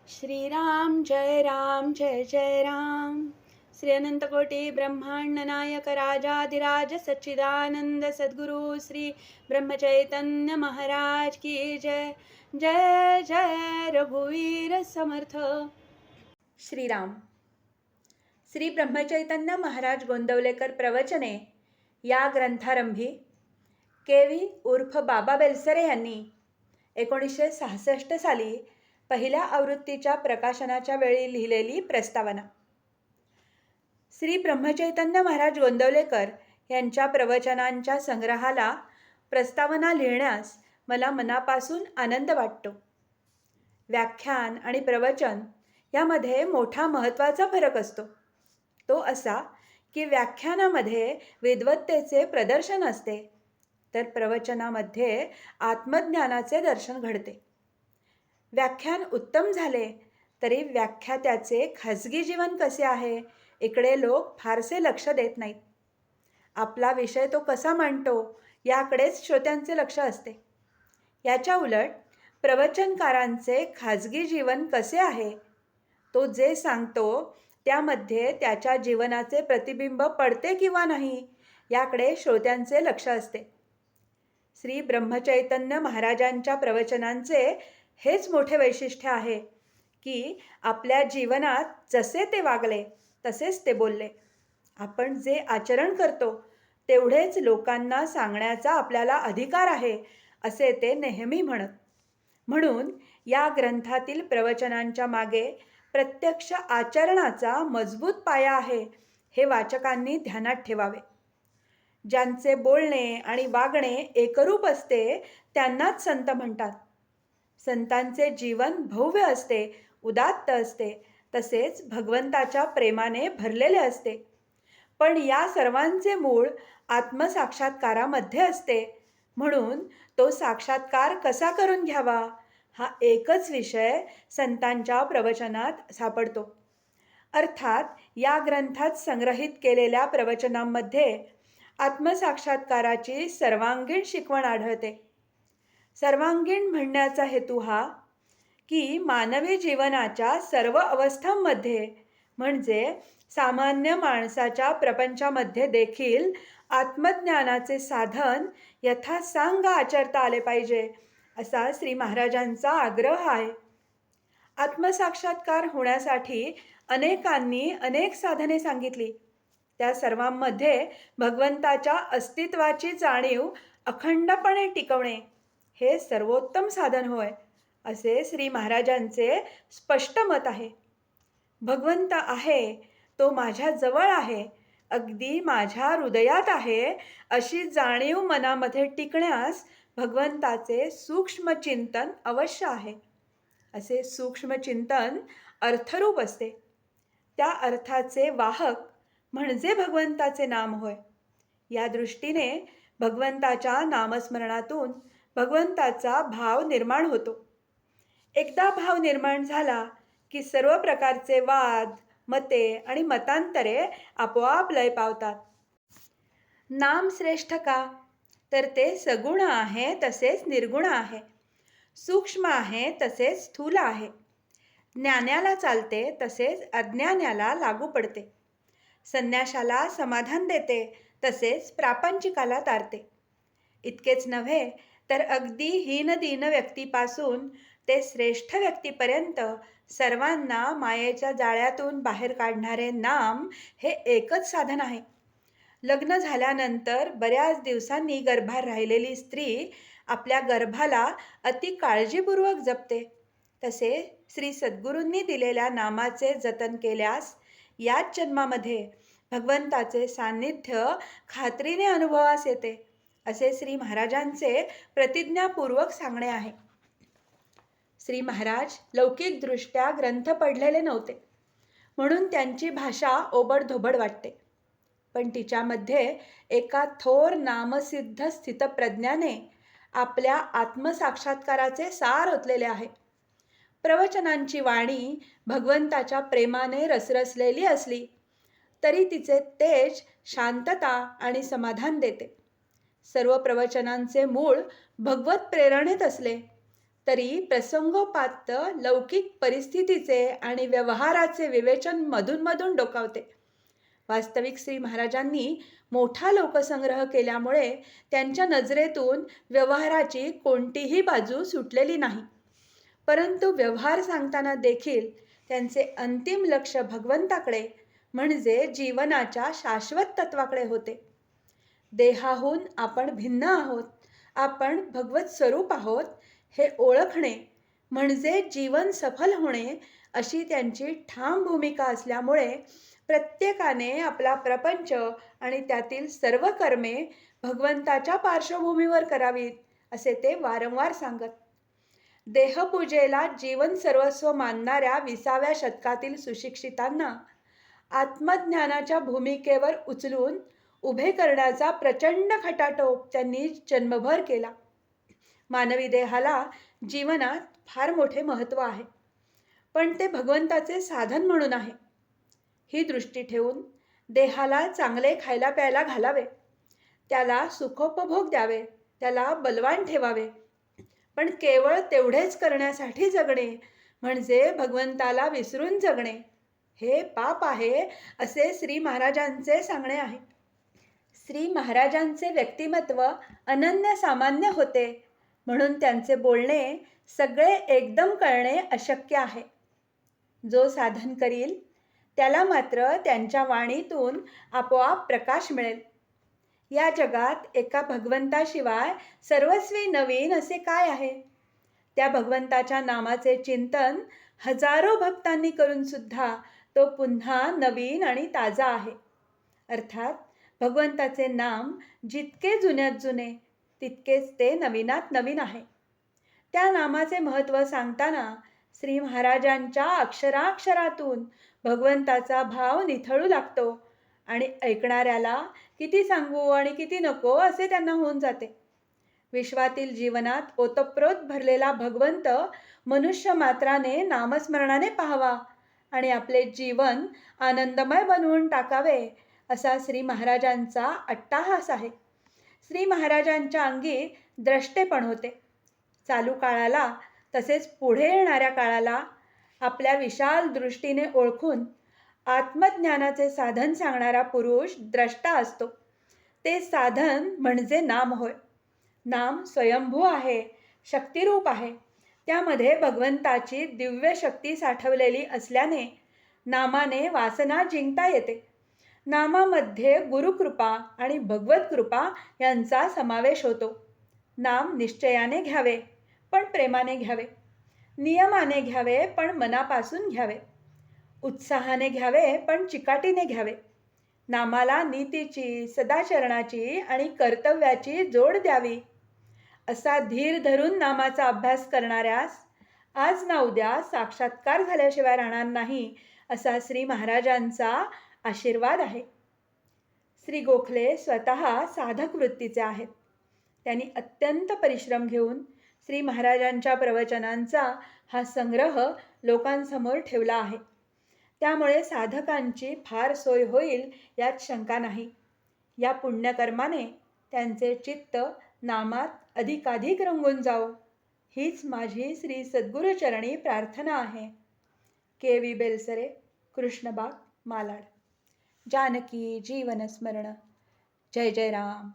श्रीराम जय जय राम. श्री अनंतकोटी ब्रह्मांड नायक राजाधिराज सच्चिदानंद सद्गुरु श्री ब्रह्मचैतन्य महाराज की जय. जय जय रघुवीर समर्थ. श्रीराम. श्री ब्रह्मचैतन्य महाराज गोंदवलेकर प्रवचने या ग्रंथारंभी केवी उर्फ बाबा बेलसरे यांनी 1966 साली पहिल्या आवृत्तीच्या प्रकाशनाच्या वेळी लिहिलेली प्रस्तावना. श्री ब्रह्मचैतन्य महाराज गोंदवलेकर यांच्या प्रवचनांच्या संग्रहाला प्रस्तावना लिहिण्यास मला मनापासून आनंद वाटतो. व्याख्यान आणि प्रवचन यामध्ये मोठा महत्त्वाचा फरक असतो. तो असा की व्याख्यानामध्ये विद्वत्तेचे प्रदर्शन असते, तर प्रवचनामध्ये आत्मज्ञानाचे दर्शन घडते. व्याख्यान उत्तम झाले तरी व्याख्यात्याचे खाजगी जीवन कसे आहे इकडे लोक फारसे लक्ष देत नाहीत. आपला विषय तो कसा मांडतो याकडेच श्रोत्यांचे लक्ष असते. याच्या उलट प्रवचनकारांचे खाजगी जीवन कसे आहे, तो जे सांगतो त्यामध्ये त्याच्या जीवनाचे प्रतिबिंब पडते किंवा नाही याकडे श्रोत्यांचे लक्ष असते. श्री ब्रह्मचैतन्य महाराजांच्या प्रवचनांचे हेच मोठे वैशिष्ट्य आहे की आपल्या जीवनात जसे ते वागले तसेच ते बोलले. आपण जे आचरण करतो तेवढेच लोकांना सांगण्याचा आपल्याला अधिकार आहे असे ते नेहमी म्हणत. म्हणून या ग्रंथातील प्रवचनांच्या मागे प्रत्यक्ष आचरणाचा मजबूत पाया आहे हे वाचकांनी ध्यानात ठेवावे. ज्यांचे बोलणे आणि वागणे एकरूप असते त्यांनाच संत म्हणतात. संतांचे जीवन भव्य असते, उदात्त असते, तसेच भगवंताच्या प्रेमाने भरलेले असते. पण या सर्वांचे मूळ आत्मसाक्षात्कारामध्ये असते. म्हणून तो साक्षात्कार कसा करून घ्यावा हा एकच विषय संतांच्या प्रवचनात सापडतो. अर्थात या ग्रंथात संग्रहित केलेल्या प्रवचनांमध्ये आत्मसाक्षात्काराची सर्वांगीण शिकवण आढळते. सर्वांगीण म्हणण्याचा हेतू हा की मानवी जीवनाच्या सर्व अवस्थांमध्ये म्हणजे सामान्य माणसाच्या प्रपंचामध्ये देखील आत्मज्ञानाचे साधन यथासांग आचरता आले पाहिजे असा श्री महाराजांचा आग्रह आहे. आत्मसाक्षात्कार होण्यासाठी अनेकांनी अनेक साधने सांगितली. त्या सर्वांमध्ये भगवंताच्या अस्तित्वाची जाणीव अखंडपणे टिकवणे हे सर्वोत्तम साधन होय असे श्री महाराजांचे स्पष्ट मत आहे. भगवंत आहे, तो माझ्या जवळ आहे, अगदी माझ्या हृदयात आहे अशी जाणीव मनामध्ये टिकण्यास भगवंताचे सूक्ष्म चिंतन अवश्य आहे. असे सूक्ष्म चिंतन अर्थरूप असते. त्या अर्थाचे वाहक म्हणजे भगवंताचे नाम होय. या दृष्टीने भगवंताच्या नामस्मरणातून भगवंताचा भाव निर्माण होतो. एकदा भाव निर्माण झाला की सर्व प्रकारचे वाद, मते आणि मतांतरे आपोआप लय पावतात. नाम श्रेष्ठ का, तर ते सगुण आहे तसेच निर्गुण आहे, सूक्ष्म आहे तसेच स्थूल आहे, ज्ञानाला चालते तसेच अज्ञानाला लागू पडते, संन्याशाला समाधान देते तसेच प्रापंचिकाला तारते. इतकेच नव्हे तर अगदी हीनदीन व्यक्तीपासून ते श्रेष्ठ व्यक्तीपर्यंत सर्वांना मायेच्या जाळ्यातून बाहेर काढणारे नाम हे एकच साधन आहे. लग्न झाल्यानंतर बऱ्याच दिवसांनी गर्भात राहिलेली स्त्री आपल्या गर्भाला अति काळजीपूर्वक जपते. तसे श्री सद्गुरूंनी दिलेल्या नामाचे जतन केल्यास याच जन्मामध्ये भगवंताचे सान्निध्य खात्रीने अनुभवास येते असे श्री महाराजांचे प्रतिज्ञापूर्वक सांगणे आहे. श्री महाराज लौकिकदृष्ट्या ग्रंथ पढलेले नव्हते, म्हणून त्यांची भाषा ओबडधोबड वाटते. पण तिच्यामध्ये एका थोर नामसिद्ध स्थितप्रज्ञाने आपल्या आत्मसाक्षात्काराचे सार ओतलेले आहे. प्रवचनांची वाणी भगवंताच्या प्रेमाने रसरसलेली असली तरी तिचे तेज शांतता आणि समाधान देते. सर्व प्रवचनांचे मूळ भगवत प्रेरणेत असले तरी प्रसंगोपात लौकिक परिस्थितीचे आणि व्यवहाराचे विवेचन मधून डोकावते. वास्तविक श्री महाराजांनी मोठा लोकसंग्रह केल्यामुळे त्यांच्या नजरेतून व्यवहाराची कोणतीही बाजू सुटलेली नाही. परंतु व्यवहार सांगताना देखील त्यांचे अंतिम लक्ष भगवंताकडे म्हणजे जीवनाच्या शाश्वत तत्वाकडे होते. देहाहून आपण भिन्न आहोत, आपण भगवत स्वरूप आहोत हे ओळखणे म्हणजे जीवन सफल होणे अशी त्यांची ठाम भूमिका असल्यामुळे प्रत्येकाने आपला प्रपंच आणि त्यातील सर्व कर्मे भगवंताच्या पार्श्वभूमीवर करावीत असे ते वारंवार सांगत. देहपूजेला जीवन सर्वस्व मानणाऱ्या 20व्या शतकातील सुशिक्षितांना आत्मज्ञानाच्या भूमिकेवर उचलून उभे करण्याचा प्रचंड खटाटोप त्यांनी जन्मभर केला. मानवी देहाला जीवनात फार मोठे महत्त्व आहे, पण ते भगवंताचे साधन म्हणून आहे. ही दृष्टी ठेवून देहाला चांगले खायला प्यायला घालावे, त्याला सुखोपभोग द्यावे, त्याला बलवान ठेवावे. पण केवळ तेवढेच करण्यासाठी जगणे म्हणजे भगवंताला विसरून जगणे हे पाप आहे असे श्री महाराजांचे सांगणे आहे. श्री महाराजांचे व्यक्तिमत्व अनन्य सामान्य होते म्हणून त्यांचे बोलणे सगळे एकदम कळणे अशक्य आहे. जो साधन करील त्याला मात्र त्यांच्या वाणीतून आपोआप प्रकाश मिळेल. या जगात एका भगवंताशिवाय सर्वस्वी नवीन असे काय आहे? त्या भगवंताच्या नामाचे चिंतन हजारो भक्तांनी करून सुद्धा तो पुन्हा नवीन आणि ताजा आहे. अर्थात भगवंताचे नाम जितके जुन्यात जुने तितकेच ते नवीनात नवीन आहे. त्या नामाचे महत्त्व सांगताना श्री महाराजांच्या अक्षराक्षरातून भगवंताचा भाव निथळू लागतो आणि ऐकणाऱ्याला किती सांगू आणि किती नको असे त्यांना होऊन जाते. विश्वातील जीवनात ओतप्रोत भरलेला भगवंत मनुष्य मात्राने नामस्मरणाने पाहावा आणि आपले जीवन आनंदमय बनवून टाकावे असा श्री महाराजांचा अट्टाहास आहे. श्री महाराजांच्या अंगी द्रष्टेपण होते. चालू काळाला तसेच पुढे येणाऱ्या काळाला आपल्या विशाल दृष्टीने ओळखून आत्मज्ञानाचे साधन सांगणारा पुरुष द्रष्टा असतो. ते साधन म्हणजे नाम होय. नाम स्वयंभू आहे, शक्तिरूप आहे. त्यामध्ये भगवंताची दिव्य शक्ती साठवलेली असल्याने नामाने वासना जिंकता येते. नामामध्ये गुरुकृपा आणि भगवत कृपा यांचा समावेश होतो. नाम निश्चयाने घ्यावे पण प्रेमाने घ्यावे, नियमाने घ्यावे पण मनापासून घ्यावे, उत्साहाने घ्यावे पण चिकाटीने घ्यावे. नामाला नीतीची, सदाचरणाची आणि कर्तव्याची जोड द्यावी. असा धीर धरून नामाचा अभ्यास करणाऱ्यास आज ना उद्या साक्षात्कार झाल्याशिवाय राहणार नाही असा श्री महाराजांचा आशीर्वाद आहे. श्री गोखले स्वतः साधक वृत्तीचे आहेत. त्यांनी अत्यंत परिश्रम घेऊन श्री महाराजांच्या प्रवचनांचा हा संग्रह लोकांसमोर ठेवला आहे. त्यामुळे साधकांची फार सोय होईल यात शंका नाही. या पुण्यकर्माने त्यांचे चित्त नामात अधिकाधिक रंगून जाओ हीच माझी श्री सद्गुरुचरणी प्रार्थना आहे. के.व्ही. बेलसरे, कृष्णबाग, मालाड. जानकी जीवन स्मरण. जय जय राम.